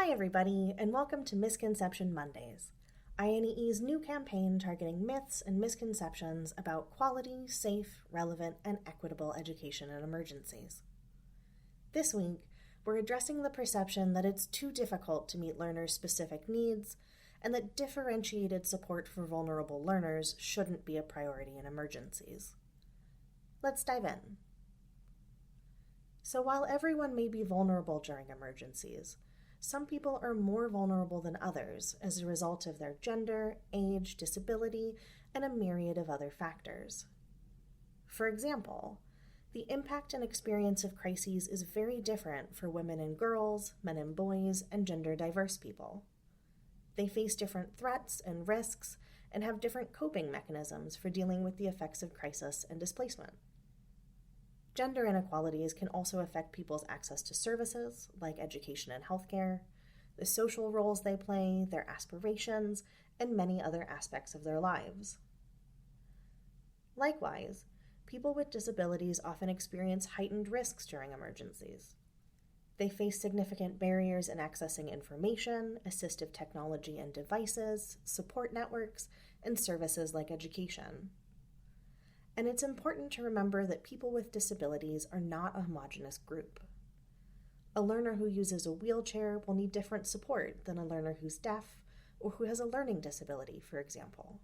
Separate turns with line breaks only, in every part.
Hi everybody, and welcome to Misconception Mondays, INEE's new campaign targeting myths and misconceptions about quality, safe, relevant, and equitable education in emergencies. This week, we're addressing the perception that it's too difficult to meet learners' specific needs, and that differentiated support for vulnerable learners shouldn't be a priority in emergencies. Let's dive in. So while everyone may be vulnerable during emergencies, some people are more vulnerable than others as a result of their gender, age, disability, and a myriad of other factors. For example, the impact and experience of crises is very different for women and girls, men and boys, and gender-diverse people. They face different threats and risks and have different coping mechanisms for dealing with the effects of crisis and displacement. Gender inequalities can also affect people's access to services, like education and healthcare, the social roles they play, their aspirations, and many other aspects of their lives. Likewise, people with disabilities often experience heightened risks during emergencies. They face significant barriers in accessing information, assistive technology and devices, support networks, and services like education. And it's important to remember that people with disabilities are not a homogeneous group. A learner who uses a wheelchair will need different support than a learner who's deaf or who has a learning disability, for example.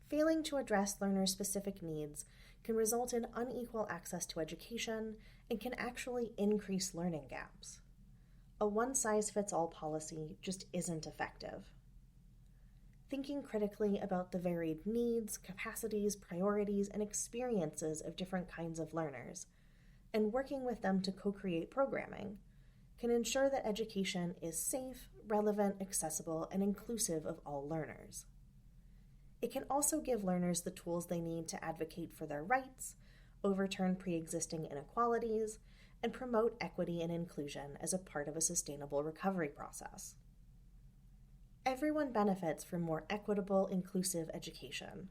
Failing to address learners' specific needs can result in unequal access to education and can actually increase learning gaps. A one-size-fits-all policy just isn't effective. Thinking critically about the varied needs, capacities, priorities, and experiences of different kinds of learners, and working with them to co-create programming, can ensure that education is safe, relevant, accessible, and inclusive of all learners. It can also give learners the tools they need to advocate for their rights, overturn pre-existing inequalities, and promote equity and inclusion as a part of a sustainable recovery process. Everyone benefits from more equitable, inclusive education,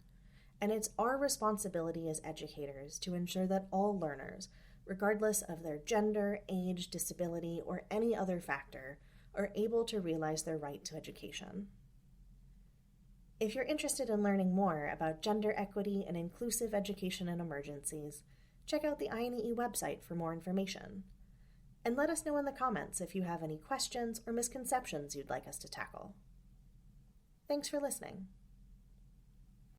and it's our responsibility as educators to ensure that all learners, regardless of their gender, age, disability, or any other factor, are able to realize their right to education. If you're interested in learning more about gender equity and inclusive education in emergencies, check out the INEE website for more information. And let us know in the comments if you have any questions or misconceptions you'd like us to tackle. Thanks for listening.